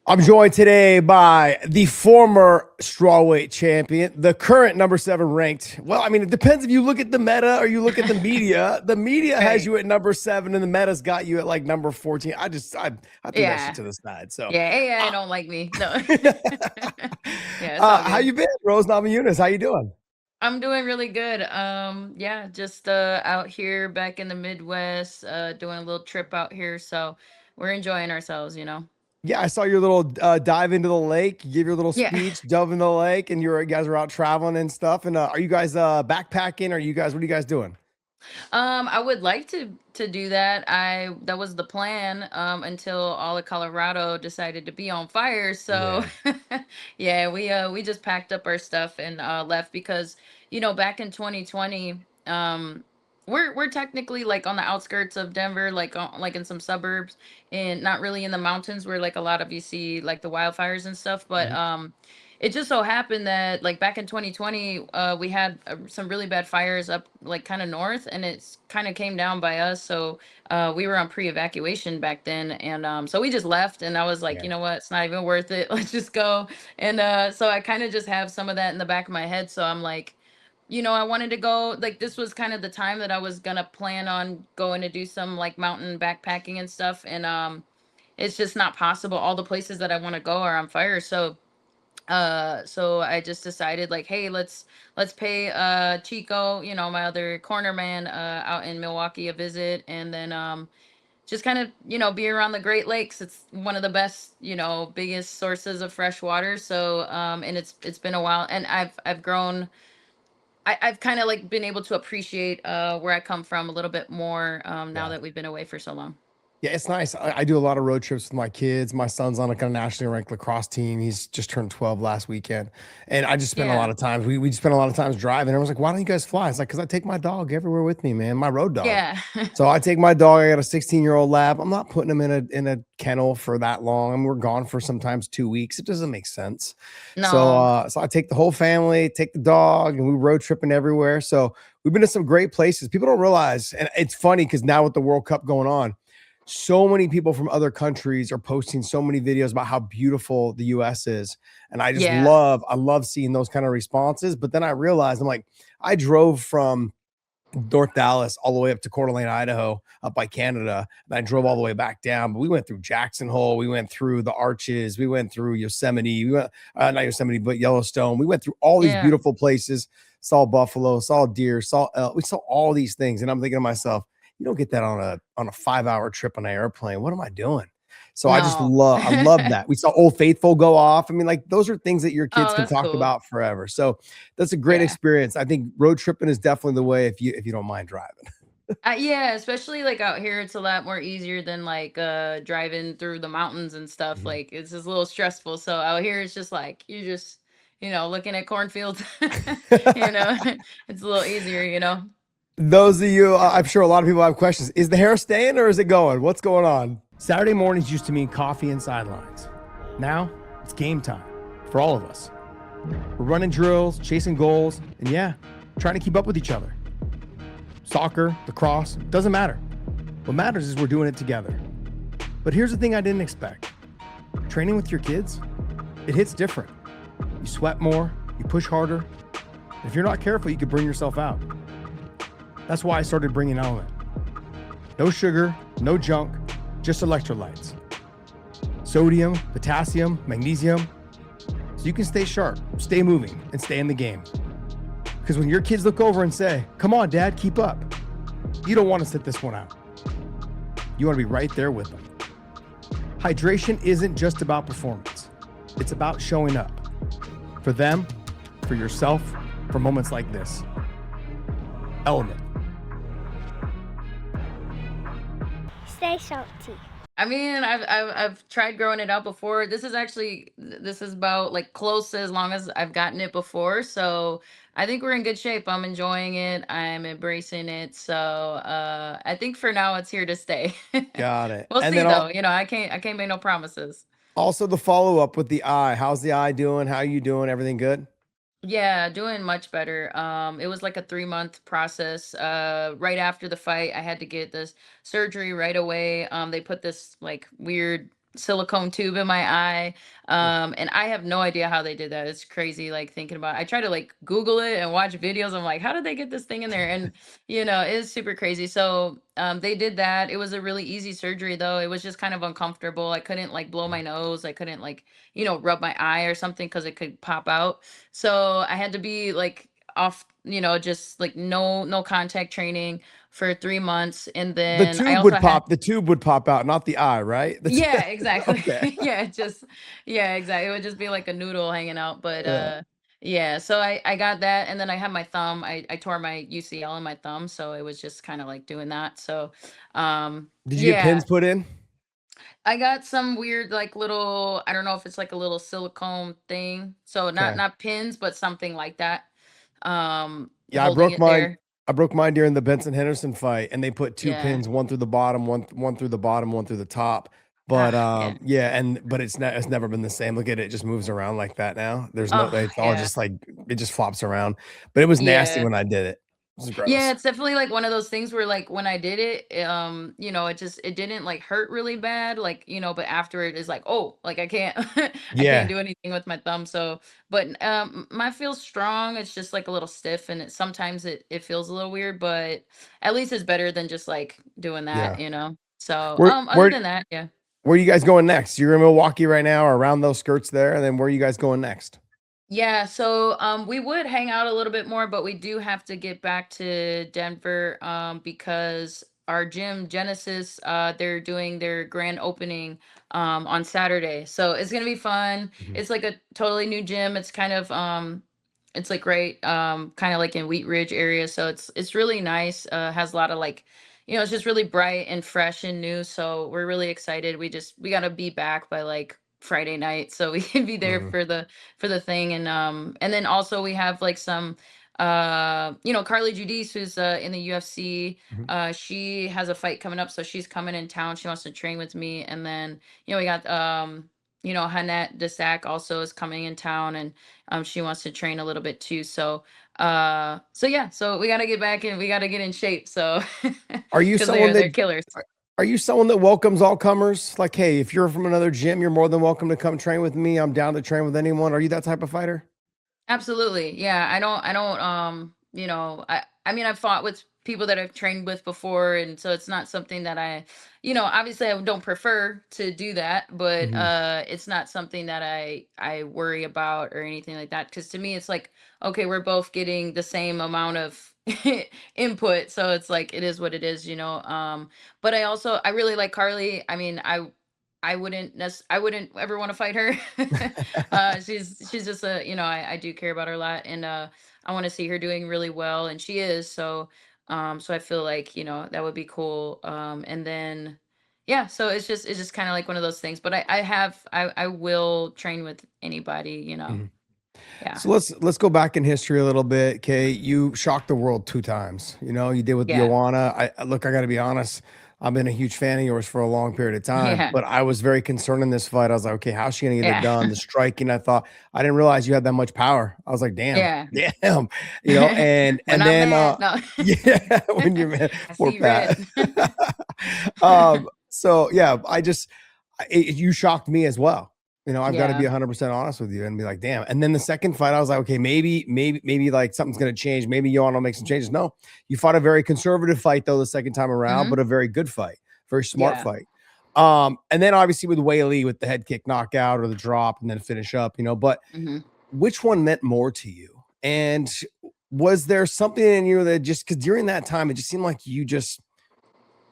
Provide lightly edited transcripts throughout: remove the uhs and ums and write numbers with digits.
I'm joined today by the former strawweight champion, the current number 7 ranked. Well, I mean, it depends if you look at the meta or you look at the media. The media has Right. you at number 7, and the meta's got you at like number 14. I threw that shit Yeah. to the side. So, Yeah, AI uh, don't like me. No. Yeah, it's all how good. you been, Rose Namajunas? How you doing? I'm doing really good. Yeah, just out here back in the Midwest, doing a little trip out here, so we're enjoying ourselves. Yeah, I saw your little dive into the lake. You give your little Yeah. speech, dove in the lake, and you guys are out traveling and stuff. And are you guys backpacking? What are you guys doing? I would like to do that. That was the plan until all of Colorado decided to be on fire. So Yeah. yeah, we just packed up our stuff and left because back in 2020 we're technically like on the outskirts of Denver, like in some suburbs and not really in the mountains where like a lot of you see like the wildfires and stuff, but Mhm. it just so happened that like back in 2020 we had some really bad fires up like kind of north, and it's kind of came down by us. So we were on pre-evacuation back then, and so we just left, and I was like, Yeah. you know what, it's not even worth it. Let's just go. And so I kind of just have some of that in the back of my head, so I'm like, I wanted to go, like this was kind of the time that I was gonna plan on going to do some like mountain backpacking and stuff, and it's just not possible. All the places that I want to go are on fire. So I just decided like, hey, let's pay Chico, my other corner man out in Milwaukee, a visit, and then just kind of be around the Great Lakes. It's one of the best, biggest sources of fresh water. So and it's been a while, and I've grown. I've kind of like been able to appreciate where I come from a little bit more now Yeah. that we've been away for so long. Yeah, it's nice. I do a lot of road trips with my kids. My son's on a kind of nationally ranked lacrosse team. He's just turned 12 last weekend. And I just spent a lot Yeah. of times. We just spent a lot of times driving. Everyone's like, why don't you guys fly? It's like, because I take my dog everywhere with me, man. My road dog. Yeah. So I take my dog. I got a 16-year-old lab. I'm not putting him in a kennel for that long. I mean, we're gone for sometimes 2 weeks. It doesn't make sense. So No. so I take the whole family, take the dog, and we road tripping everywhere. So we've been to some great places. People don't realize, and it's funny because now with the World Cup going on, so many people from other countries are posting so many videos about how beautiful the US is. And Yeah. I love seeing those kind of responses. But then I realized, I'm like, I drove from North Dallas all the way up to Coeur d'Alene, Idaho, up by Canada. And I drove all the way back down. But we went through Jackson Hole. We went through the Arches. We went through Yosemite. We went, not Yosemite, but Yellowstone. We went through all these Yeah. beautiful places, saw buffalo, saw deer, saw elk. We saw all these things. And I'm thinking to myself, you don't get that on a 5-hour trip on an airplane. What am I doing? So No. I love that. We saw Old Faithful go off. I mean, like those are things that your kids Oh, can that's talk cool. about forever. So that's a great Yeah. experience. I think road tripping is definitely the way if you don't mind driving. Yeah, especially like out here, it's a lot more easier than like driving through the mountains and stuff. Mhm. Like it's just a little stressful. So out here, it's just like you just looking at cornfields. you know, it's a little easier. Those of you, I'm sure a lot of people have questions. Is the hair staying or is it going? What's going on? Saturday mornings used to mean coffee and sidelines. Now it's game time for all of us. We're running drills, chasing goals, and yeah, trying to keep up with each other. Soccer, lacrosse, doesn't matter. What matters is we're doing it together. But here's the thing I didn't expect. Training with your kids, it hits different. You sweat more, you push harder. If you're not careful, you could burn yourself out. That's why I started bringing LMNT. No sugar, no junk, just electrolytes. Sodium, potassium, magnesium, so you can stay sharp, stay moving, and stay in the game. Because when your kids look over and say, come on, Dad, keep up, you don't want to sit this one out. You want to be right there with them. Hydration isn't just about performance. It's about showing up. For them, for yourself, for moments like this. LMNT. Stay salty. I mean, I've tried growing it out before. This is about like close to as long as I've gotten it before. So I think we're in good shape. I'm enjoying it. I'm embracing it. So I think for now it's here to stay. Got it. We'll And see then though. I can't make no promises. also the follow up with the eye. How's the eye doing? How you doing? Everything good? Yeah, doing much better. It was like a 3-month process. Right after the fight, I had to get this surgery right away. They put this like weird silicone tube in my eye. And I have no idea how they did that. It's crazy, like thinking about I try to like Google it and watch videos. I'm like, how did they get this thing in there? And it's super crazy. So they did that. It was a really easy surgery though. It was just kind of uncomfortable. I couldn't like blow my nose. I couldn't like, rub my eye or something because it could pop out. So I had to be like off, just like no contact training for 3 months. And The then I tube also would had pop. The tube would pop out, not the eye, right? yeah, exactly. Okay. Yeah, yeah, exactly. It would just be like a noodle hanging out. But Yeah. yeah, so I got that and then I had my thumb. I tore my UCL in my thumb, so it was just kind of like doing that. So Did you get yeah, pins put in? I got some weird like little, I don't know if it's like a little silicone thing. So not Okay. not pins, but something like that. Yeah, I Holding broke it mine. there. I broke mine during the Benson Henderson fight, and they put two Yeah. pins, one through the bottom, one through the bottom, one through the top. But Yeah. yeah, but it's never been the same. Look at it, it just moves around like that now. There's no, Oh, it's all yeah. just like it just flops around. But it was nasty Yeah. when I did it. It was Yeah, gross. it's definitely like one of those things where like when I did it, it didn't like hurt really bad, like, but after it is like, oh, like I can't I can't Yeah, do anything with my thumb. So, but my feels strong. It's just like a little stiff and sometimes it feels a little weird, but at least it's better than just like doing yeah. that. So, Where other where than that, yeah. where are you guys going next? You're in Milwaukee right now, or around those skirts there, and then where are you guys going next? Yeah, so we would hang out a little bit more, but we do have to get back to Denver because our gym Genesis they're doing their grand opening on Saturday. So it's gonna be fun. Mhm. It's like a totally new gym. It's kind of it's like right kind of like in Wheat Ridge area. So it's really nice. Has a lot of like it's just really bright and fresh and new. So we're really excited. We gotta be back by like Friday night so we can be there Mhm. for the thing. And then also we have like some Carly Judice, who's in the UFC. Mhm. She has a fight coming up, so she's coming in town. She wants to train with me. And then we got Hanette Desac also is coming in town, and she wants to train a little bit too. So yeah, so we got to get back and we got to get in shape, so Are you because someone they're that killers. are you someone that welcomes all comers? Like, hey, if you're from another gym, you're more than welcome to come train with me. I'm down to train with anyone. Are you that type of fighter? Absolutely. Yeah. I don't I mean I've fought with people that I've trained with before, and so it's not something that obviously I don't prefer to do that, but Mhm. it's not something that I worry about or anything like that, cuz to me it's like okay, we're both getting the same amount of input, so it's like it is what it is. But I really like Carly. I mean, I wouldn't ever want to fight her. She's just I do care about her a lot, and I want to see her doing really well, and she is. So I feel like, that would be cool. And then yeah, so it's just kind of like one of those things. But I will train with anybody. Mhm. Yeah. So let's go back in history a little bit. Okay, you shocked the world 2 times. You did with Yeah. Joanna. Look, I got to be honest. I've been a huge fan of yours for a long period of time, Yeah. but I was very concerned in this fight. I was like, okay, how's she gonna get it Yeah. done? The striking, I didn't realize you had that much power. I was like, damn, Yeah. damn, and When and I'm then mad, no. yeah, when you're mad, I poor see red. Pat. So yeah, you shocked me as well. I've got to be Yeah. 100% honest with you and be like, damn. And then the second fight, I was like, okay, maybe like something's going to change. Maybe Joanna will make some changes. No, you fought a very conservative fight though the second time around, Hmm. but a very good fight, very smart Yeah. fight. And then obviously with Weili with the head kick knockout or the drop and then finish up, but Hmm. which one meant more to you? And was there something in you that just because during that time it just seemed like you just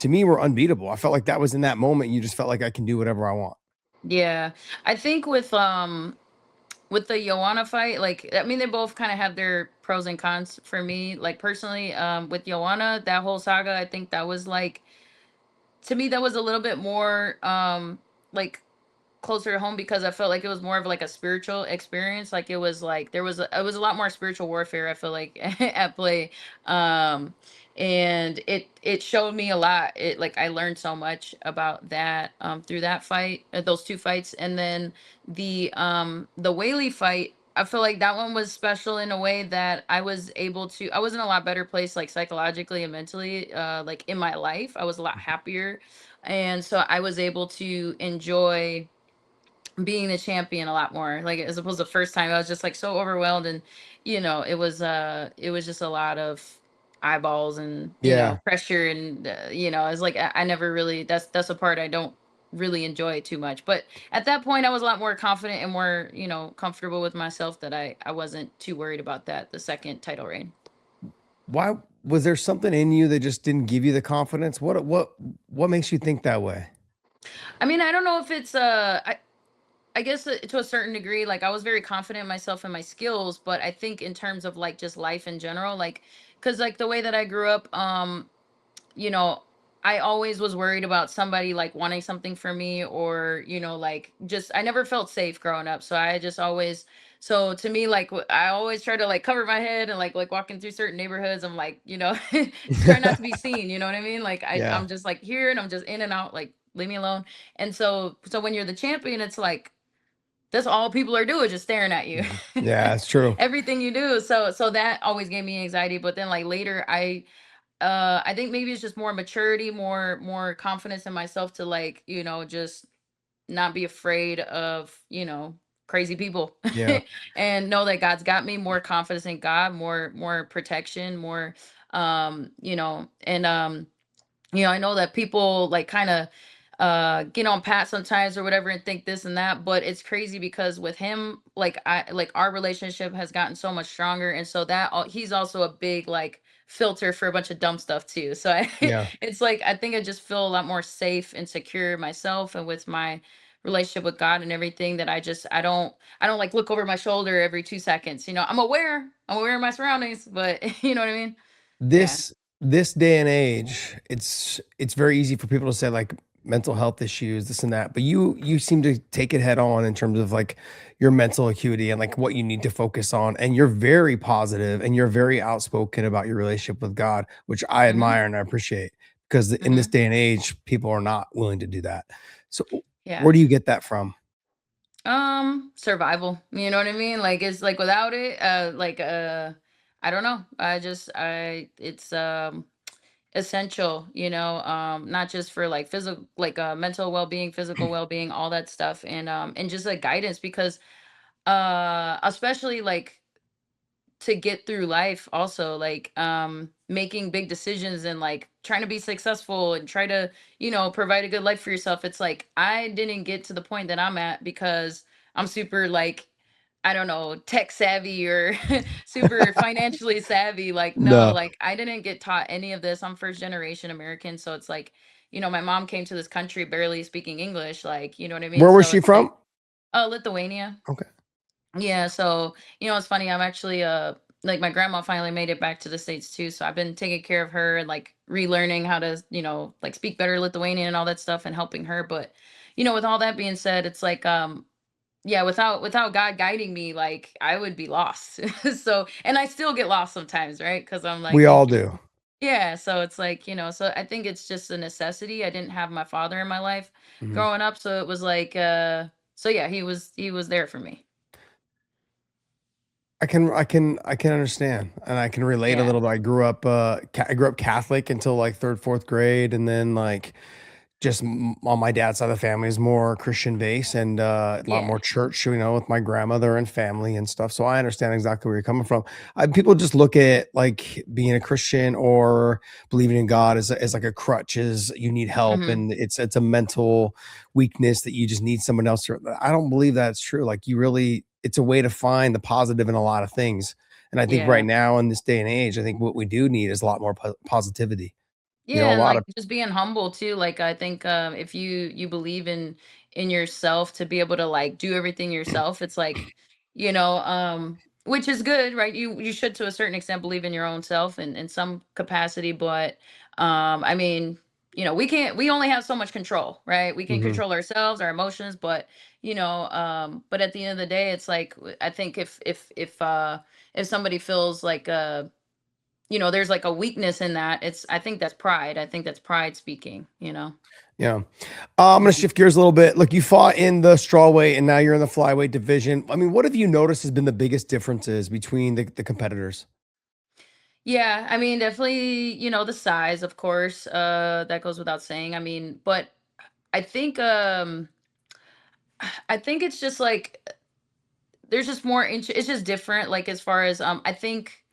to me were unbeatable? I felt like that was in that moment. You just felt like I can do whatever I want. Yeah. I think with the Joanna fight, like I mean they both kind of have their pros and cons for me. Like personally, with Joanna, that whole saga, I think that was like to me that was a little bit more like closer to home because I felt like it was more of like a spiritual experience. Like it was like it was a lot more spiritual warfare, I feel like, at play. Um and it showed me a lot. It like I learned so much about that through that fight, those two fights. And then the Weili fight, I feel like that one was special in a way that I was in a lot better place like psychologically and mentally like in my life. I was a lot happier And so I was able to enjoy being the champion a lot more, like as opposed to the first time I was just like so overwhelmed. And it was just a lot of eyeballs and Yeah. pressure. And I was like, I never really, that's a part I don't really enjoy too much. But at that point I was a lot more confident and more comfortable with myself, that I wasn't too worried about that the second title reign. Why was there something in you that just didn't give you the confidence? What makes you think that way? I mean, I don't know if it's I guess to a certain degree, like I was very confident in myself and my skills, but I think in terms of like just life in general, like, because like the way that I grew up, you know, I always was worried about somebody like wanting something from me, or like just I never felt safe growing up. So I just always, so to me, like I always try to like cover my head, and like walking through certain neighborhoods, I'm like, try not to be seen. You know what I mean? Like Yeah. I'm just like here, and I'm just in and out, like leave me alone. And so when you're the champion, it's like that's all people are doing, just staring at you. Mhm. Yeah, it's true. Everything you do. So that always gave me anxiety. But then like later I think maybe it's just more maturity, more confidence in myself to like, just not be afraid of, crazy people. Yeah. And know that God's got me, more confidence in God, more protection, more and I know that people like kind of get on pat sometimes or whatever and think this and that, but it's crazy because with him, like our relationship has gotten so much stronger. And so he's also a big like filter for a bunch of dumb stuff too. So Yeah. it's like I think I just feel a lot more safe and secure myself and with my relationship with God and everything, that I don't like look over my shoulder every 2 seconds. I'm aware of my surroundings, but you know what I mean? Yeah. This day and age, it's very easy for people to say like mental health issues, this and that, but you seem to take it head on in terms of like your mental acuity and like what you need to focus on. And you're very positive and you're very outspoken about your relationship with God, which I Hmm. admire and I appreciate, because in this Hmm. day and age, people are not willing to do that. So Yeah. where do you get that from? Survival. You know what I mean? Like it's like without it, I don't know. It's essential, not just for like physical, like mental well-being, physical well-being, all that stuff. And just like guidance, because especially like to get through life also, like making big decisions and like trying to be successful and try to provide a good life for yourself. It's like I didn't get to the point that I'm at because I'm super like, I don't know, tech savvy or super financially savvy. Like no, No. like I didn't get taught any of this. I'm first generation American, so it's like my mom came to this country barely speaking English, like you know what I mean. Where was So she it's like, from? oh, Lithuania. Okay. Yeah, so it's funny. I'm actually like my grandma finally made it back to the States too. So I've been taking care of her and like relearning how to, like speak better Lithuanian and all that stuff and helping her. But with all that being said, it's like yeah, without God guiding me, like I would be lost. So and I still get lost sometimes, right? Because I'm like We all thinking, do. yeah, so it's like, so I think it's just a necessity. I didn't have my father in my life Mhm. growing up, so it was like so yeah, he was there for me. I can understand, and I can relate a Yeah. little bit. I grew up Catholic until like 3rd, 4th grade, and then like just on my dad's side of the family is more Christian base and a lot Yeah. more church, with my grandmother and family and stuff. So I understand exactly where you're coming from. People just look at like being a Christian or believing in God as like a crutch, is you need help Mhm. and it's a mental weakness that you just need someone else to. I don't believe that's true. Like it's a way to find the positive in a lot of things. And I think right Yeah. now in this day and age, I think what we do need is a lot more positivity. A Yeah, and lot like of just being humble too. Like I think if you believe in yourself to be able to like do everything yourself, it's like, which is good, right? You should to a certain extent believe in your own self in some capacity, but I mean, we only have so much control, right? We can Mhm. control ourselves, our emotions, but at the end of the day, it's like I think if somebody feels like there's like a weakness in that. I think that's pride. I think that's pride speaking. Yeah. I'm gonna Mhm. shift gears a little bit. Look, you fought in the strawweight and now you're in the flyweight division. I mean, what have you noticed has been the biggest differences between the competitors? Yeah, I mean, definitely, the size, of course, that goes without saying. I mean, but I think it's just like there's just more it's just different, like as far as I think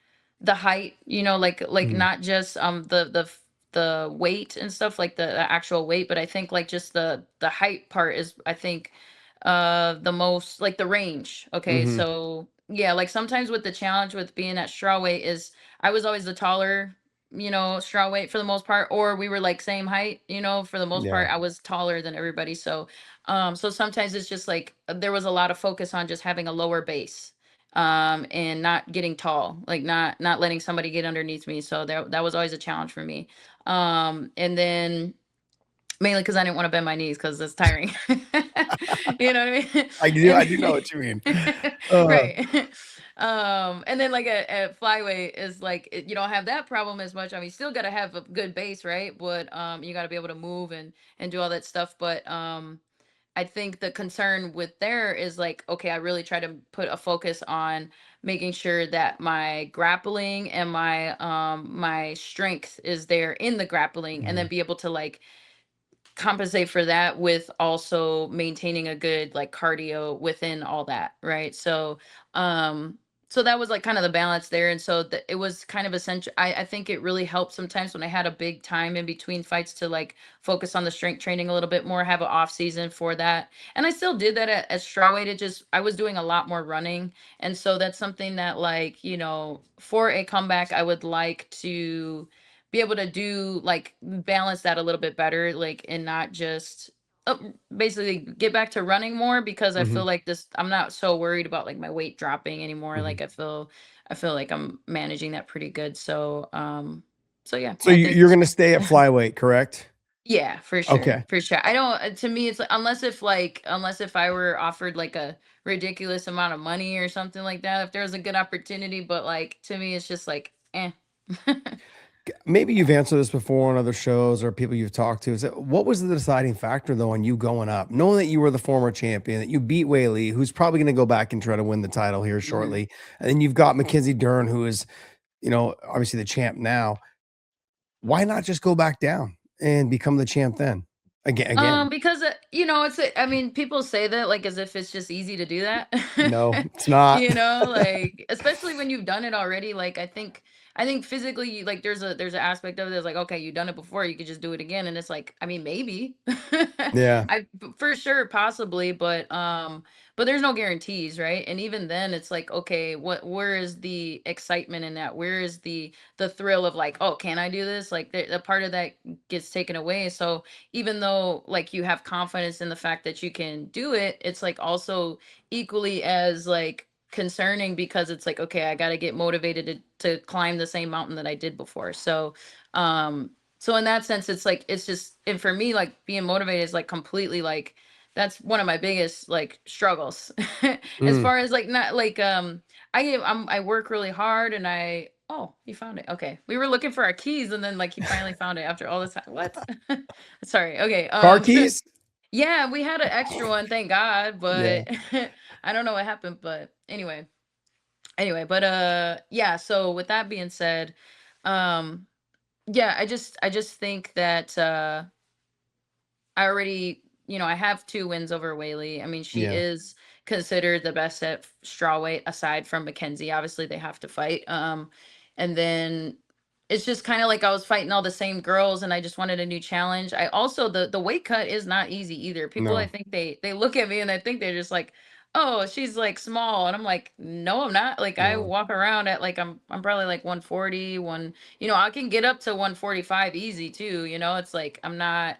the height, like Mhm. not just the weight and stuff, like the actual weight, but I think like just the height part is, I think, the most, like the range. Okay, Mhm. so yeah, like sometimes with the challenge with being at strawweight is I was always the taller, strawweight for the most part, or we were like same height, for the most Yeah. part I was taller than everybody. So sometimes it's just like there was a lot of focus on just having a lower base, and not getting tall, like not letting somebody get underneath me. So that was always a challenge for me. And then mainly because I didn't want to bend my knees because it's tiring. You know what I mean? I do know what you mean. Uh, Right. And then like at flyweight is like you don't have that problem as much. I mean, you still got to have a good base, right? But you got to be able to move and do all that stuff. But I think the concern with there is like, okay, I really try to put a focus on making sure that my grappling and my strength is there in the grappling, and then mhm. be able to like compensate for that with also maintaining a good like cardio within all that, right? So that was like kind of the balance there. And so it was kind of essential. I think it really helped sometimes when I had a big time in between fights to like focus on the strength training a little bit more, have an off season for that. And I still did that at strawweight. It just, I was doing a lot more running. And so that's something that, like, for a comeback, I would like to be able to do, like, balance that a little bit better, like, and not just uh, basically get back to running more, because I feel Mhm. like this, I'm not so worried about like my weight dropping anymore. Mhm. Like I feel like I'm managing that pretty good. So yeah, So I you think you're gonna stay at flyweight, correct? yeah, for sure. Okay. For sure. I don't To me it's like, unless if I were offered like a ridiculous amount of money or something like that, if there was a good opportunity, but like to me it's just like Maybe you've answered this before on other shows or people you've talked to. Is that what was the deciding factor though on you going up, knowing that you were the former champion, that you beat Weili, who's probably going to go back and try to win the title here Mhm. shortly, and then you've got Mackenzie Dern, who is, obviously the champ now. Why not just go back down and become the champ then? Again. Because I mean, people say that like as if it's just easy to do that. No, it's not. Like especially when you've done it already. Like I think physically, like there's an aspect of it that's like, okay, you've done it before, you could just do it again, and it's like, I mean, maybe, Yeah. for sure, possibly, but there's no guarantees, right? And even then, it's like, okay, where is the excitement in that? Where is the thrill of like, oh, can I do this? Like the part of that gets taken away. So even though like you have confidence in the fact that you can do it, it's like also equally as like concerning, because it's like, okay, I got to get motivated to climb the same mountain that I did before. So in that sense, it's like, it's just, and for me, like being motivated is like completely like, that's one of my biggest like struggles. As Mm. far as like, not like I work really hard, and oh, he found it. Okay, we were looking for our keys, and then like he finally found it after all this time. What? Sorry. Okay. Car keys? Yeah, we had an extra one, thank God, Yeah. but I don't know what happened, but anyway, yeah, so with that being said, um yeah, I just think that I already, I have 2 wins over Whaley. I mean, she Yeah. is considered the best at strawweight aside from Mackenzie. Obviously, they have to fight. And then it's just kind of like I was fighting all the same girls, and I just wanted a new challenge. I also, the weight cut is not easy either. People, I No. think they look at me and I think they're just like, oh, she's like small, and I'm like, no, I'm not. Like I No. walk around at like I'm probably like 140, I can get up to 145 easy too. It's like I'm not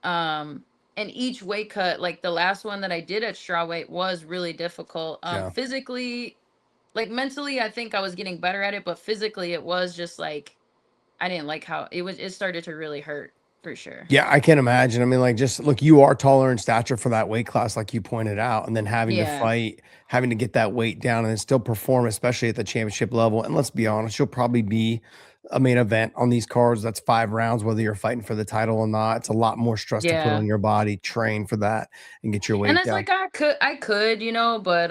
um and each weight cut, like the last one that I did at strawweight, was really difficult, Yeah. physically. Like mentally, I think I was getting better at it, but physically it was just like I didn't like how it started to really hurt, for sure. Yeah, I can imagine. I mean, like, just look, you are taller in stature for that weight class, like you pointed out, and then having to Yeah, fight, having to get that weight down and then still perform, especially at the championship level. And let's be honest, you'll probably be a main event on these cards. That's 5 rounds, whether you're fighting for the title or not. It's a lot more stress to put yeah. on your body, train for that, and get your And weight it's down. like I could, but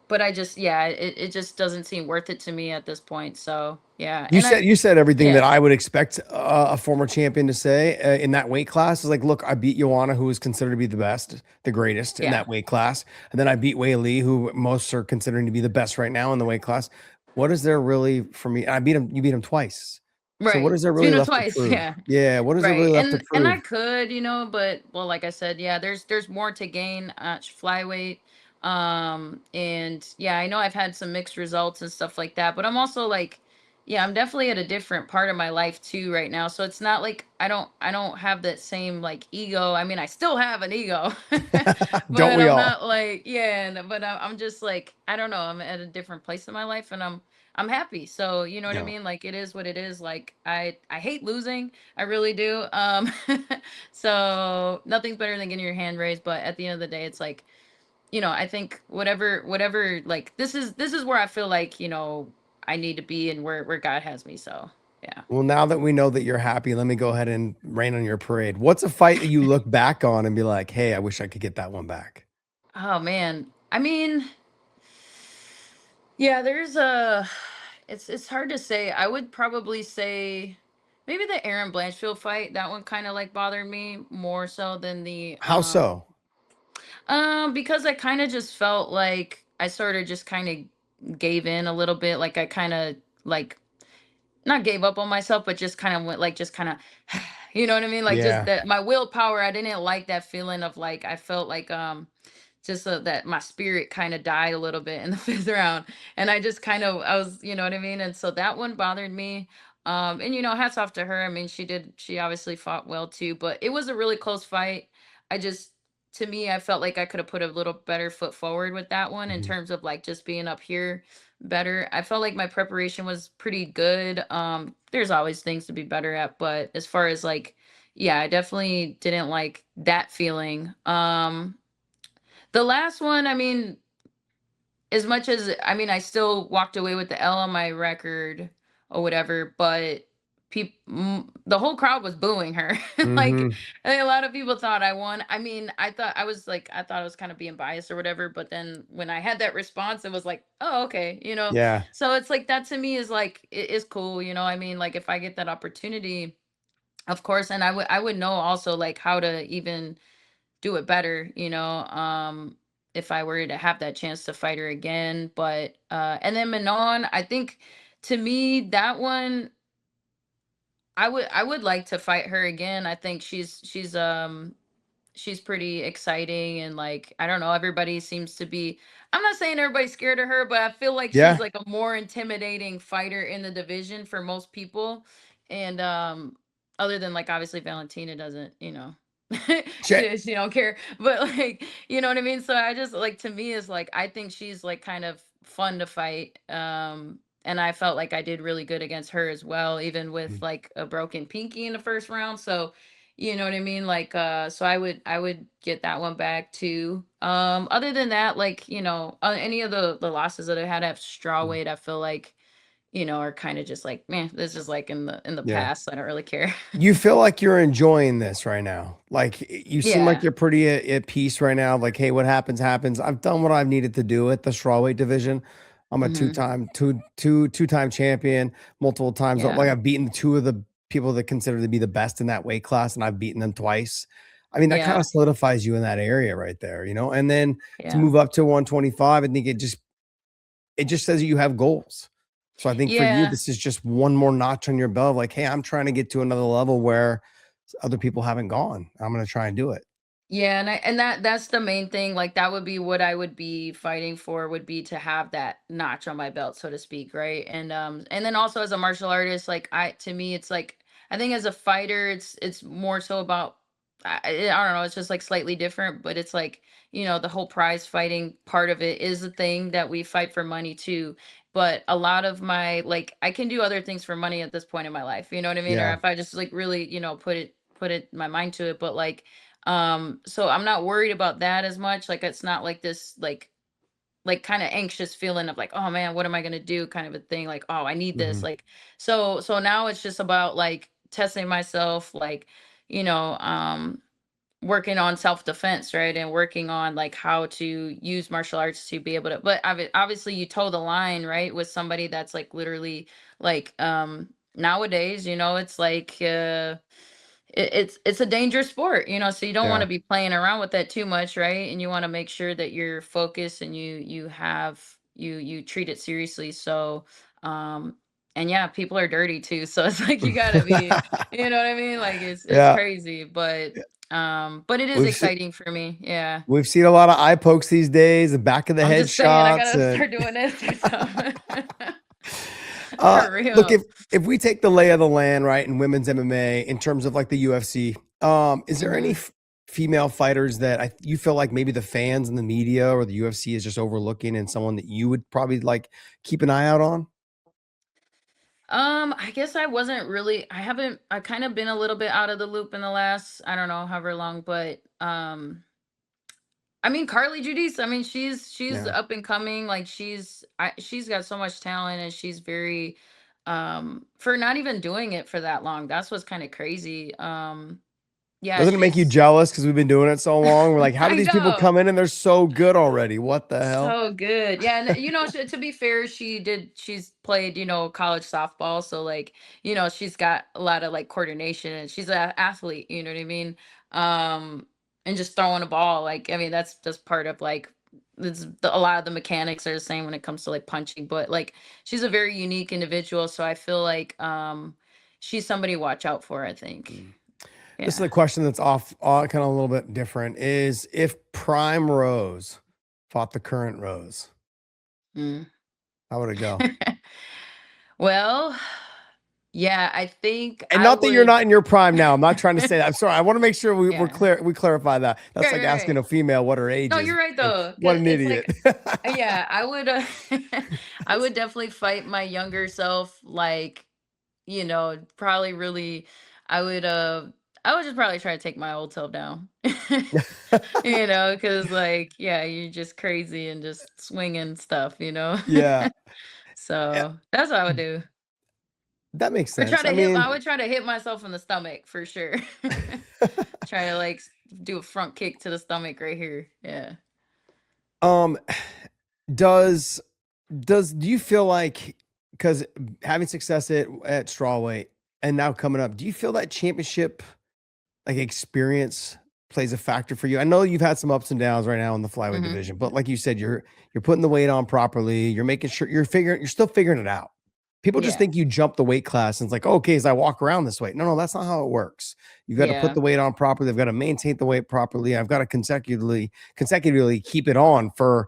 but I just, yeah, it just doesn't seem worth it to me at this point. So yeah, You and said you said everything that yeah, I would expect a former champion to say in that weight class. Is like, look, I beat Joanna, who is considered to be the best, the greatest in yeah, that weight class, and then I beat Weili, who most are considering to be the best right now in the weight class. What is there really for me? I beat him. You beat him twice. So what right. is there really Tuna left to twice, prove? yeah. Yeah, what is there really Right. left to And I prove? could, but well, like I said, yeah, there's more to gain at flyweight. And yeah, I know I've had some mixed results and stuff like that, but I'm also like, yeah, I'm definitely at a different part of my life too right now. So it's not like I don't have that same like ego. I mean, I still have an ego. Don't But we I'm all? not like, yeah, but I'm just like, I don't know, I'm at a different place in my life, and I'm happy. So, you know what I Yeah. mean? Like it is what it is. Like I hate losing. I really do. So nothing's better than getting your hand raised, but at the end of the day, it's like, I think whatever, like this is where I feel like, I need to be, and where God has me. So, yeah. Well, now that we know that you're happy, let me go ahead and rain on your parade. What's a fight that you look back on and be like, hey, I wish I could get that one back? Oh man. I mean, yeah, there's a it's hard to say. I would probably say maybe the Aaron Blanchfield fight. That one kind of like bothered me more so than the How so? because I kind of just felt like I sort of just kind of gave in a little bit. Like I kind of like not gave up on myself, but just kind of went like just kind of you know what I mean? Like just Yeah. that my willpower, I didn't like that feeling of like I felt like just so that my spirit kind of died a little bit in the fifth round, and I just kind of I was, you know what I mean, and so that one bothered me. And hats off to her. I mean, she obviously fought well too, but it was a really close fight. I just To me, I felt like I could have put a little better foot forward with that one in Mhm. terms of like just being up here better. I felt like my preparation was pretty good. There's always things to be better at, but as far as like, yeah, I definitely didn't like that feeling. The last one, I mean, as much as I mean, I still walked away with the L on my record or whatever, but the whole crowd was booing her. Like Mhm. I think a lot of people thought I won. I mean, I thought I was kind of being biased or whatever, but then when I had that response, it was like, oh, okay, Yeah. So it's like that to me is like it is cool, I mean, like if I get that opportunity, of course, and I would know also like how to even do it better, if I were to have that chance to fight her again. But and then Manon, I think to me that one I would like to fight her again. I think she's pretty exciting, and like I don't know, everybody seems to be, I'm not saying everybody's scared of her, but I feel like she's Yeah. like a more intimidating fighter in the division for most people. And other than like obviously Valentina doesn't, Che- she don't care. But like, you know what I mean? So I just like, to me is like I think she's like kind of fun to fight. And I felt like I did really good against her as well, even with like a broken pinky in the first round. So you know what I mean? Like, so I would get that one back too. Other than that, like, any of the losses that I had at Strawweight, I feel like, are kind of just like, man, this is like in the Yeah. past. I don't really care. You feel like you're enjoying this right now. Like you seem like Yeah. you're pretty at peace right now. Like, hey, what happens, happens. I've done what I've needed to do at the strawweight division. I'm a Hmm. two-time champion, multiple times. Like Yeah. I've beaten two of the people that consider to be the best in that weight class, and I've beaten them twice. I mean, that kind Yeah. of solidifies you in that area right there, you know. And then to Yeah. move up to 125, I think it just says that you have goals. So I think for you, Yeah. this is just one more notch on your belt. Like, hey, I'm trying to get to another level where other people haven't gone. I'm going to try and do it. Yeah, and that's the main thing. Like that would be what I would be fighting for, would be to have that notch on my belt, so to speak, right? And then also as a martial artist, like to me it's like I think as a fighter it's more so about I don't know, it's just like slightly different, but it's like, the whole prize fighting part of it is a thing that we fight for money too. But a lot of my like I can do other things for money at this point in my life, you know what I mean? Or Yeah. if I just like really, put it my mind to it, but like so I'm not worried about that as much. Like it's not like this like kind of anxious feeling of like, oh man, what am I gonna do? Kind of a thing. Like, oh, I need this. Mhm. Like so now it's just about like testing myself, like, you know, um working on self-defense, right? And working on like how to use martial arts to be able to, but obviously you toe the line, right? With somebody that's like literally like nowadays, it's like it's a dangerous sport, so you don't want Yeah. to be playing around with that too much, right? And you want to make sure that you're focused and you treat it seriously. So and yeah, people are dirty too. So it's like you gotta be, you know what I mean? Like it's Yeah. crazy, but it is We've seen exciting for me. Yeah. we've seen a lot of eye pokes these days, the back of the I'm head just saying I shots, gotta and start doing this or something. For look, real. if we take the lay of the land, right, in women's MMA in terms of like the UFC, is there any Mhm. female fighters that you feel like maybe the fans and the media or the UFC is just overlooking, and someone that you would probably like keep an eye out on? I guess I kind of been a little bit out of the loop in the last, I don't know, however long, but I mean Carly Judice, I mean she's Yeah. up and coming, like she's got so much talent and she's very for not even doing it for that long. That's what's kind of crazy. Yeah, Doesn't it make you she's jealous because we've been doing it so long? We're like, how do I these people know. come in and they're so good already? What the hell? So good. Yeah, and to be fair, she's played, college softball, so like, she's got a lot of like coordination and she's an athlete, you know what I mean? And just throwing a ball, like I mean, that's just part of like a lot of the mechanics are the same when it comes to like punching, but like she's a very unique individual, so I feel like she's somebody to watch out for, I think. Mm. This is Yeah. a question that's off, kind of a little bit different. Is if Prime Rose fought the current Rose, Mm. how would it go? Well, yeah, I think And I not that you're would. not in your prime now. I'm not trying to say that. I'm sorry. I want to make sure we're Yeah. clear. We clarify that. That's Right, like right, asking right. a female what her age No, is. you're right Like, though, what because an it's idiot. like, yeah, I would, I would definitely fight my younger self. Like, probably really, I would, I would just probably try to take my old self down. Because like, yeah, you're just crazy and just swinging stuff. Yeah. Yeah, So that's what I would do. that makes Or sense. I mean, I would try to hit myself in the stomach for sure. Try to like do a front kick to the stomach right here. Yeah. um, does do you feel like, because having success at strawweight and now coming up, do you feel that championship like experience plays a factor for you? I know you've had some ups and downs right now in the flyweight Hmm. division, but like you said, you're putting the weight on properly. You're making sure you're still figuring it out. People just Yeah. think you jump the weight class and it's like, okay, as I walk around this weight. No, that's not how it works. You got to put Yeah. the weight on properly. I've got to maintain the weight properly. I've got to consecutively keep it on for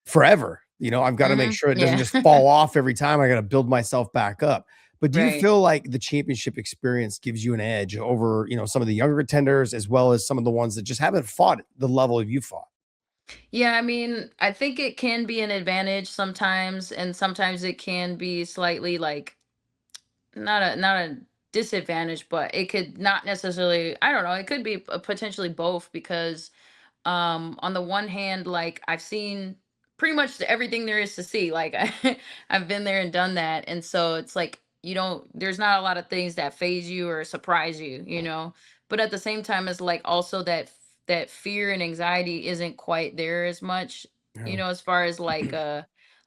forever. I've got to make Hmm. sure it doesn't Yeah. just fall off every time. I got to build myself back up. But do you Right. feel like the championship experience gives you an edge over, some of the younger contenders as well as some of the ones that just haven't fought the level you fought? Yeah, I mean, I think it can be an advantage sometimes, and sometimes it can be slightly like not a disadvantage, but it could not necessarily, I don't know, it could be potentially both because on the one hand, like I've seen pretty much everything there is to see, like I've been there and done that, and so it's like there's not a lot of things that phase you or surprise you. But at the same time, it's like also that fear and anxiety isn't quite there as much, Yeah. as far as like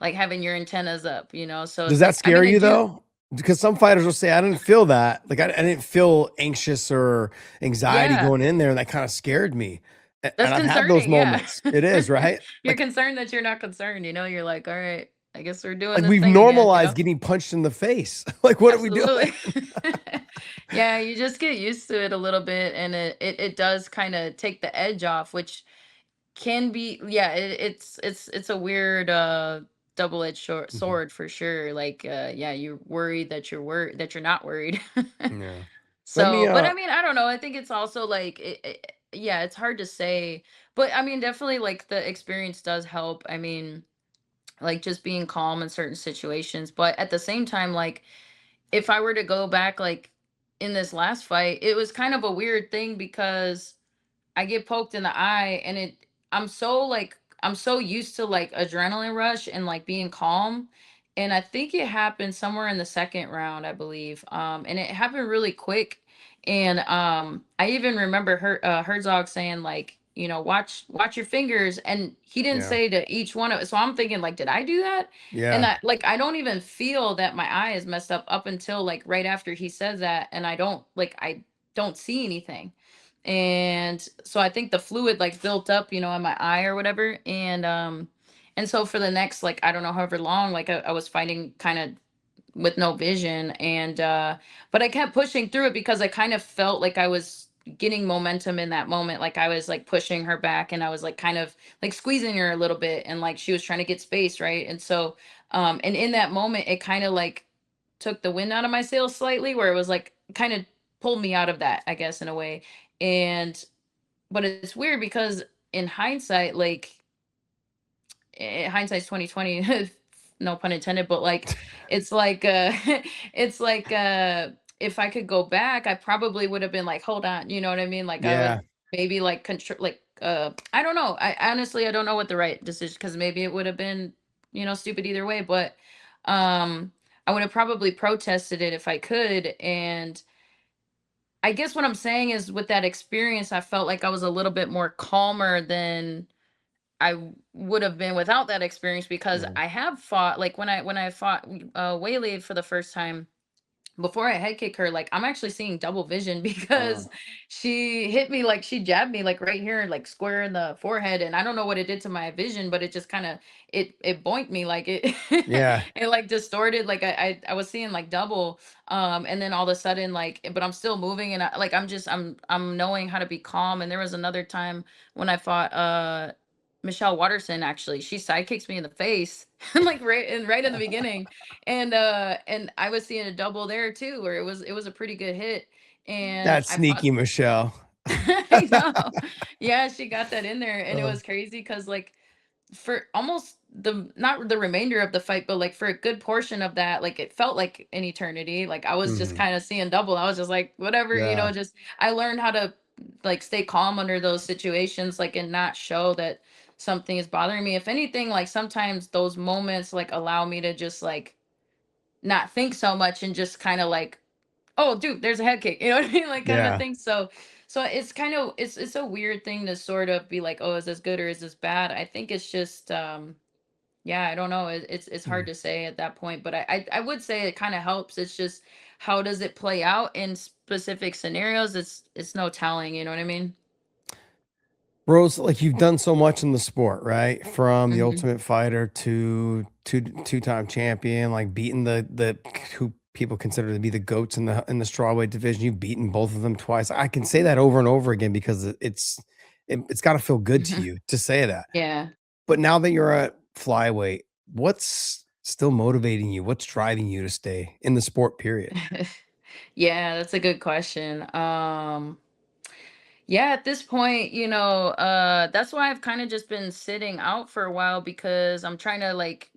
having your antennas up. So Does it's that like, I scare mean, I you do. though? Because some fighters will say, I didn't feel that. Like, I didn't feel anxious or anxiety Yeah, going in there. And that kind of scared me. And that's I've had those concerning. Yeah. moments. It is, right? You're Like, concerned that you're not concerned. You're like, all right, I guess we're doing like this we've thing again. normalized getting punched in the face. Like, what are we doing? Absolutely. Yeah, you just get used to it a little bit, and it does kind of take the edge off, which can be, yeah, it's a weird double-edged Mhm. sword for sure. Like yeah, you're worried that you're not worried. Yeah. Let me So, but I mean, I don't know. I think it's also like yeah, it's hard to say, but I mean, definitely like the experience does help. I mean, like just being calm in certain situations, but at the same time, like if I were to go back, like in this last fight, it was kind of a weird thing because I get poked in the eye and I'm so used to like adrenaline rush and like being calm. And I think it happened somewhere in the second round, I believe. And it happened really quick. And I even remember Herzog saying like, you know, watch your fingers, and he didn't Yeah. say to each one of it. So I'm thinking like, did I do that? And Yeah. I don't even feel that my eye is messed up until like right after he says that, and I don't see anything. And so I think the fluid like built up, you know, in my eye or whatever. And so for the next like I don't know however long, like I was fighting kind of with no vision. And but I kept pushing through it because I kind of felt like I was getting momentum in that moment. Like I was like pushing her back, and I was like kind of like squeezing her a little bit, and like she was trying to get space, right? And so and in that moment it kind of like took the wind out of my sails slightly, where it was like kind of pulled me out of that, I guess, in a way. And but it's weird because in hindsight, like hindsight's 2020, no pun intended, but like it's like it's like if I could go back, I probably would have been like, hold on, you know what I mean? Like I Yeah. would maybe like control, like I don't know. I honestly I don't know what the right decision, because maybe it would have been, you know, stupid either way, but um I would have probably protested it if I could. And I guess what I'm saying is with that experience, I felt like I was a little bit more calmer than would have been without that experience, because Yeah. I have fought like when I fought Weili for the first time, before I head kick her, like I'm actually seeing double vision Uh, because she hit me, like she jabbed me like right here, like square in the forehead, and I don't know what it did to my vision, but it just kind of it boinked me, like it yeah. it like distorted, like I was seeing like double. And then all of a sudden like, but I'm still moving, and I'm knowing how to be calm. And there was another time when I fought Michelle Watterson, actually she sidekicks me in the face like right in the beginning. And I was seeing a double there too, where it was a pretty good hit. And That I fought sneaky Michelle. I know. Yeah, she got that in there, and it Uh, was crazy because like for almost the not the remainder of the fight, but like for a good portion of that, like it felt like an eternity. Like I was just mhm. kind of seeing double. I was just like, whatever, you Yeah. know, just I learned how to like stay calm under those situations, like and not show that something is bothering me. If anything, like sometimes those moments like allow me to just like not think so much and just kind of like, oh dude, there's a head kick, you know what I mean, like kind of a Yeah. thing. So it's kind of it's a weird thing to sort of be like, oh, is this good or is this bad? I think it's just yeah, I don't know, it's hard Mm. to say at that point, but I would say it kind of helps. It's just how does it play out in specific scenarios? It's no telling, you know what I mean? Rose, like you've done so much in the sport, right? From the Hmm. Ultimate Fighter to two-time champion, like beating the who people consider to be the goats in the strawweight division. You've beaten both of them twice. I can say that over and over again because it's got to feel good to you to say that. Yeah. But now that you're at flyweight, what's still motivating you? What's driving you to stay in the sport, period? Yeah, that's a good question. Yeah, at this point, you know, that's why I've kind of just been sitting out for a while, because I'm trying to like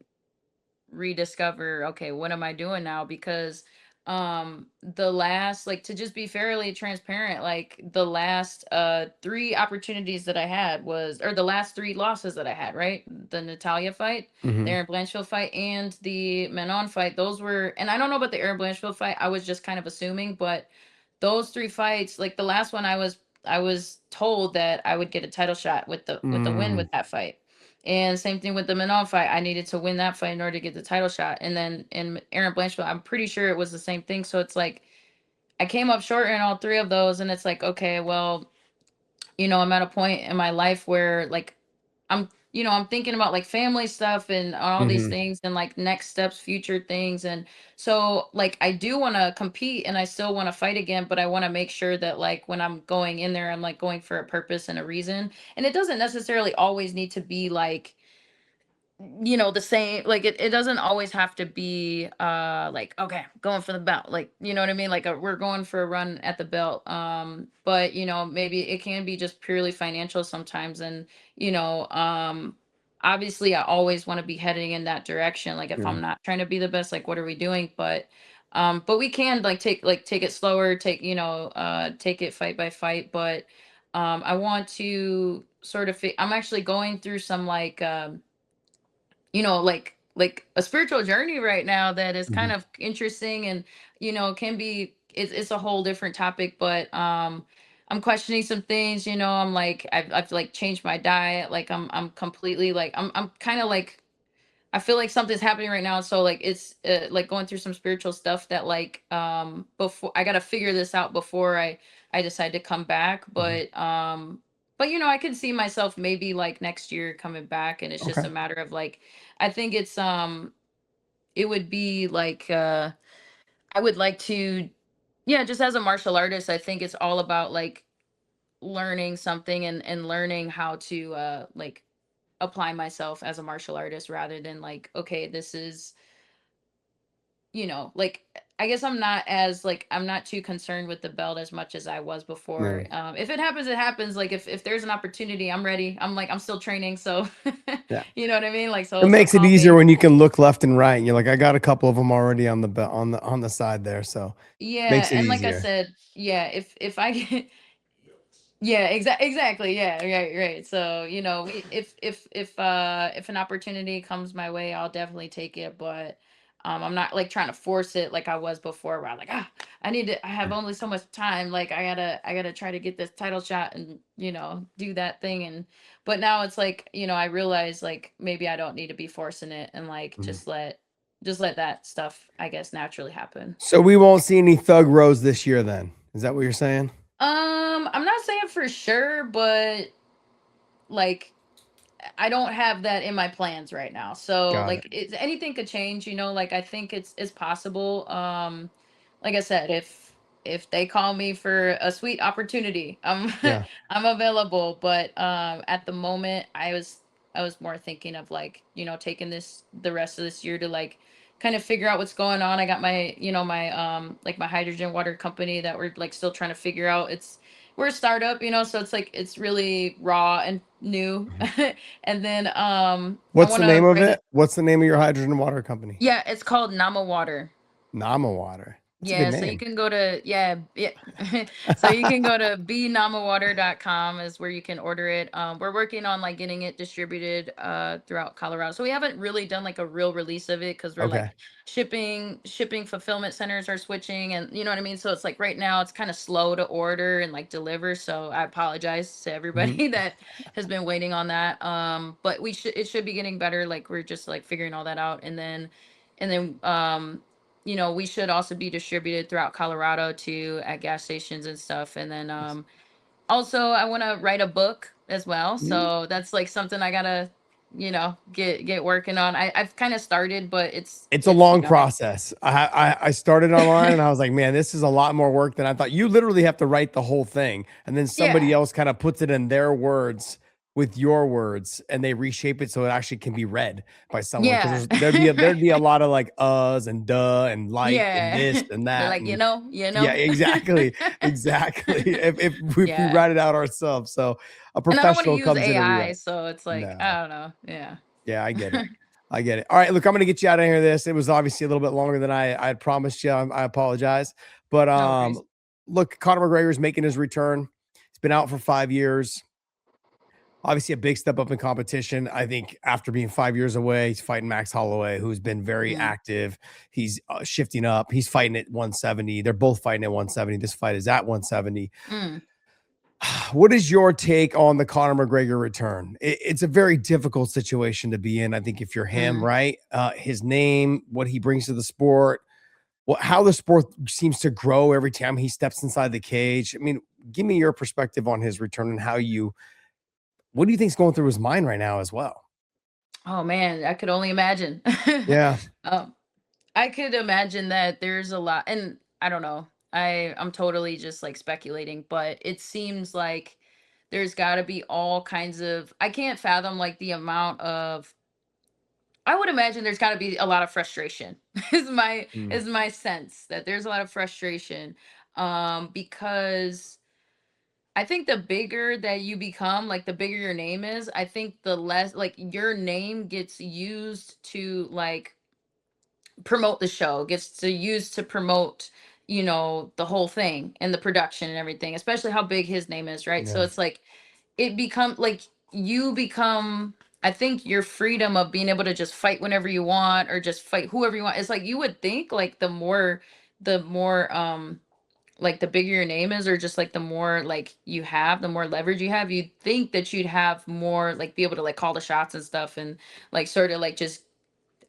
rediscover, okay, what am I doing now? Because the last, like, to just be fairly transparent, like the last three opportunities that I had was, or the last three losses that I had, right? The Natalia fight, the Mhm. Aaron Blanchfield fight, and the Manon fight. Those were, and I don't know about the Aaron Blanchfield fight, I was just kind of assuming, but those three fights, like the last one, I was told that I would get a title shot with the win Mm. with that fight. And same thing with the Manon fight. I needed to win that fight in order to get the title shot. And then in Aaron Blanchfield, I'm pretty sure it was the same thing. So it's like I came up short in all three of those, and it's like, okay, well, you know, I'm at a point in my life where like you know, I'm thinking about like family stuff and all these Mhm. things and like next steps, future things. And so like I do want to compete and I still want to fight again, but I want to make sure that like when I'm going in there, I'm like going for a purpose and a reason. And it doesn't necessarily always need to be like, you know, the same, like it doesn't always have to be like, okay, going for the belt, like, you know what I mean, like we're going for a run at the belt. But you know, maybe it can be just purely financial sometimes. And you know, obviously I always want to be heading in that direction. Like if Yeah. I'm not trying to be the best, like what are we doing? But we can like take it slower, take, you know, take it fight by fight. But I want to sort of I'm actually going through some like you know, like a spiritual journey right now that is kind Mhm. of interesting. And you know, can be it's a whole different topic, but I'm questioning some things, you know. I'm like I've like changed my diet. Like I'm completely like I'm kind of like I feel like something's happening right now. So like it's like going through some spiritual stuff that like before I got to figure this out before I decide to come back. Mhm. But you know, I could see myself maybe like next year coming back, and it's just Okay. a matter of like I think it would be like I would like to, yeah, just as a martial artist, I think it's all about like learning something and learning how to like apply myself as a martial artist rather than like, okay, this is, you know, like I guess I'm not as like I'm not too concerned with the belt as much as I was before. Yeah. If it happens, it happens. Like if there's an opportunity, I'm ready. I'm like I'm still training, so Yeah. you know what I mean? Like It so makes it call easier me. when you can look left and right. And you're like, I got a couple of them already on the on the side there, so Yeah, makes it and like I easier. said, yeah, if I get yeah, exactly. Yeah, right. So, you know, if an opportunity comes my way, I'll definitely take it, but I'm not like trying to force it like I was before where I'm like, I have only so much time, like I got to try to get this title shot and, you know, do that thing and but now it's like, you know, I realize like maybe I don't need to be forcing it and like Mhm. just let that stuff I guess naturally happen. So we won't see any Thug Rose this year then. Is that what you're saying? I'm not saying for sure, but like I don't have that in my plans right now. So Got it. like anything could change, you know, like I think it's possible. Like I said, if they call me for a sweet opportunity, Yeah. I'm available, but at the moment I was more thinking of like, you know, taking this the rest of this year to like kind of figure out what's going on. I got my, you know, my like my hydrogen water company that we're like still trying to figure out. We're a startup, you know, so it's like it's really raw and new. Mhm. And then I What's the want name to of write a it? What's the name of your hydrogen water company? yeah, it's called Nama Water. Nama Water. That's a good Yeah, so you name. can go to yeah. So you can go to benamawater.com is where you can order it. We're working on like getting it distributed throughout Colorado. So we haven't really done like a real release of it because we're Okay. like shipping fulfillment centers are switching and you know what I mean? So it's like right now it's kind of slow to order and like deliver. So I apologize to Mhm. everybody that has been waiting on that. But it should be getting better. Like we're just like figuring all that out and then you know, we should also be distributed throughout Colorado too at gas stations and stuff. And then also I want to write a book as well. Mm. So that's like something I gotta, you know, get working on. I've kind of started, but It's a it's you long know process. I started online and I was like, man, this is a lot more work than I thought. You literally have to write the whole thing, and then somebody yeah else kind of puts it in their words with your words, and they reshape it so it actually can be read by someone. Because yeah there'd be a lot of like uhs and duh and like and yeah. this and They're that like and you yeah, know. exactly, exactly. If we Yeah, write it out ourselves, so a and I don't want to professional use comes in and AI, rewrite. so it's like No. I don't know. Yeah. Yeah, I get it. I get it. All right, look, I'm gonna get you out of here. This it was obviously a little bit longer than I had promised you. I apologize, but No worries. look, Conor McGregor's making his return. He's been out for 5 years. Obviously, a big step up in competition. I think after being 5 years away, he's fighting Max Holloway, who's been very Mm, active. He's shifting up. He's fighting at 170. They're both fighting at 170. This fight is at 170. mm, What is your take on the Conor McGregor return? It's a very difficult situation to be in. I think if you're him, mm. right? His name, what he brings to the sport, how the sport seems to grow every time he steps inside the cage. I mean, give me your perspective on his return and what do you think's going through his mind right now as well? Oh man, I could only imagine. Yeah. um, I could imagine that there's a lot, and I don't know. I'm totally just like speculating, but it seems like there's got to be all kinds of. I can't fathom like the amount of. I would imagine there's got to be a lot of frustration. Mm, Is my sense that there's a lot of frustration, because I think the bigger that you become, like the bigger your name is, I think the less like your name gets used to like promote the show, gets to use to promote, you know, the whole thing and the production and everything, especially how big his name is, right? So yeah. it's like it become like you become I think your freedom of being able to just fight whenever you want or just fight whoever you want. It's like you would think like the more like the bigger your name is, or just like the more like you have, the more leverage you have, you'd think that you'd have more like be able to like call the shots and stuff, and like sort of like just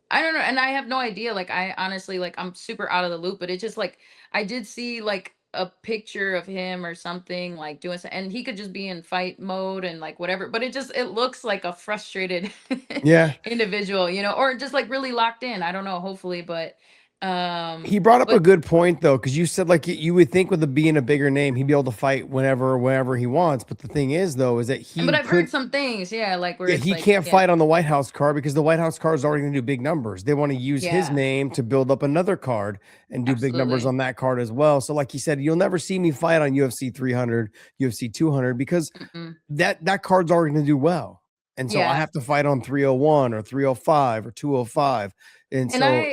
I don't know, and I have no idea. Like I honestly like I'm super out of the loop, but it just like I did see like a picture of him or something like doing so, and he could just be in fight mode and like whatever, but it looks like a frustrated Yeah. individual, or just like really locked in. I don't know, hopefully, He brought up a but good point though, because you said like you would think with the being a bigger name, he'd be able to fight whenever he wants. But the thing is though, is that but he I've heard could. some things, yeah, like where Yeah, it's he like, can't yeah, fight on the White House card because the White House card is already going to do big numbers. They want to use his yeah, name to build up another card and do big numbers absolutely. on that card as well. So, like he said, you'll never see me fight on UFC 300, UFC 200 because Mm-mm. that card's already going to do well. And so I Yeah. have to fight on 301 or 305 or 205. And And so,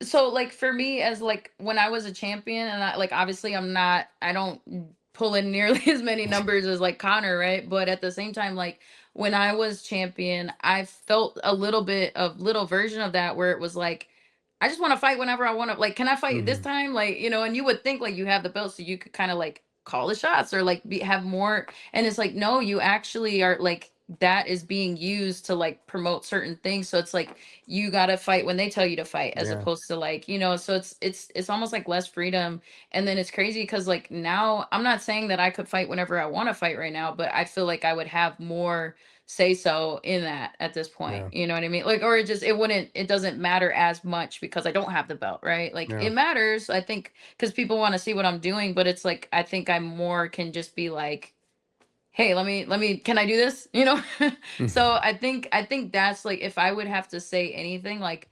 so like for me as like when I was a champion, and I like obviously I don't pull in nearly as many numbers as like Connor, right? But at the same time, like when I was champion, I felt a little version of that where it was like, I just want to fight whenever I want to. Like, can I fight this mhm, time? Like, and you would think like you have the belt, so you could kind of like call the shots or like have more. And it's like, no, you actually are like that is being used to like promote certain things. So it's like you gotta fight when they tell you to fight, as yeah, opposed to like, so it's almost like less freedom. And then it's crazy because like now I'm not saying that I could fight whenever I want to fight right now, but I feel like I would have more say so in that at this point. yeah, You know what I mean? Like, or it doesn't matter as much because I don't have the belt, right? Like yeah, it matters, I think, because people want to see what I'm doing, but it's like I think I more can just be like, hey, let me can I do this, mhm, so I think that's like if I would have to say anything, like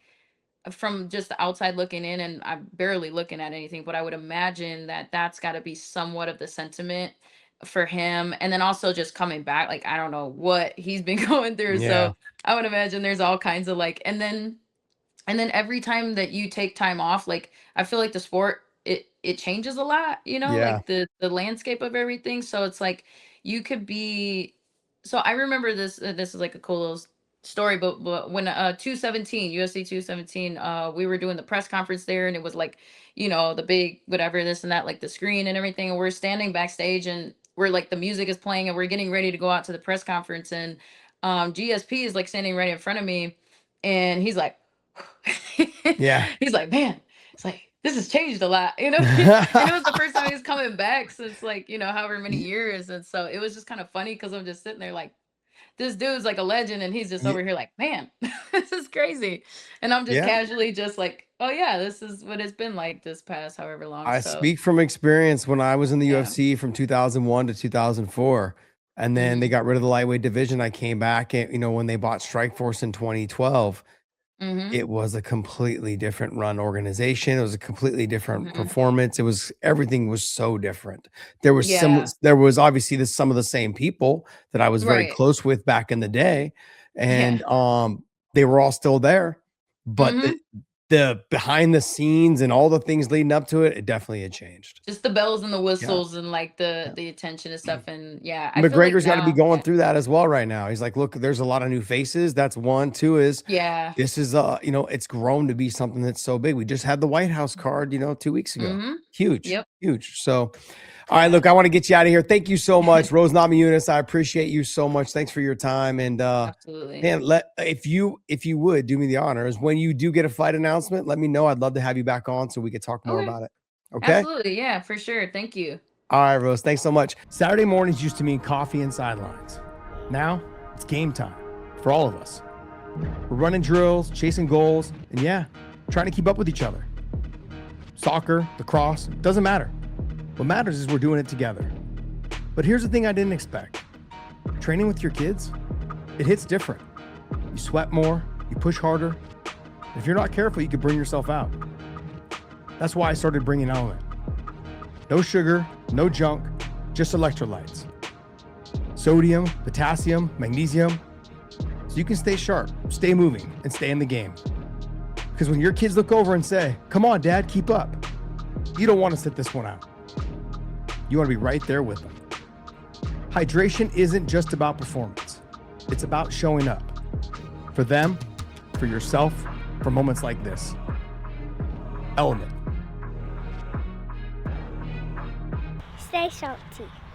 from just the outside looking in, and I'm barely looking at anything, but I would imagine that that's got to be somewhat of the sentiment for him. And then also just coming back, like I don't know what he's been going through, yeah, so I would imagine there's all kinds of like, and then every time that you take time off, like I feel like the sport it changes a lot, yeah, like the landscape of everything. So it's like you could be so I remember this is like a cool little story, but when 217 UFC 217, we were doing the press conference there, and it was like, the big whatever, this and that, like the screen and everything, and we're standing backstage, and we're like the music is playing, and we're getting ready to go out to the press conference, and GSP is like standing right in front of me, and he's like yeah. he's like, man, it's like this has changed a lot, and it was the first time he was coming back since like, however many Y- years. And so it was just kind of funny because I'm just sitting there like, this dude's like a legend, and he's just y- over here like, man, this is crazy. And I'm just Yeah. casually just like, oh yeah, this is what it's been like this past however long. I So speak from experience when I was in the yeah. UFC from 2001 to 2004. And then they Hmm. got rid of the lightweight division. I came back and, when they bought Strikeforce in 2012, Hmm. it was a completely different run organization. It was a completely different Hmm. performance. Everything was so different. Yeah. There was obviously some of the same people that I was very Right. close with back in the day. Yeah. And they were all still there. But Hmm. the behind the scenes and all the things leading up to it, it definitely had changed. Just the bells and the Yeah. whistles and like the Yeah. the attention and stuff. And yeah, I feel like McGregor's got to be now, going yeah. through that as well right now. He's like, look, there's a lot of new faces. That's one. Two is Yeah. this is it's grown to be something that's so big. We just had the White House card, 2 weeks ago. Hmm. Huge, Yep. huge. So, all right, Yeah. look, I want to get you out of here. Thank you so much, Rose Namajunas. I appreciate you so much. Thanks for your time. And Absolutely. man, if you would do me the honors when you do get a fight announcement, let me know. I'd love to have you back on so we could talk more Okay. about it. Okay. Absolutely. Yeah, for sure. Thank you. All right, Rose. Thanks so much. Saturday mornings used to mean coffee and sidelines. Now it's game time for all of us. We're running drills, chasing goals, and yeah, trying to keep up with each other. Soccer, lacrosse, doesn't matter. What matters is we're doing it together. But here's the thing I didn't expect. Training with your kids, it hits different. You sweat more, you push harder. And if you're not careful, you could burn yourself out. That's why I started bringing LMNT. No sugar, no junk, just electrolytes. Sodium, potassium, magnesium, so you can stay sharp, stay moving, and stay in the game. Because when your kids look over and say, come on, Dad, keep up, you don't want to sit this one out. You want to be right there with them. Hydration isn't just about performance. It's about showing up. For them, for yourself, for moments like this. LMNT. Stay salty.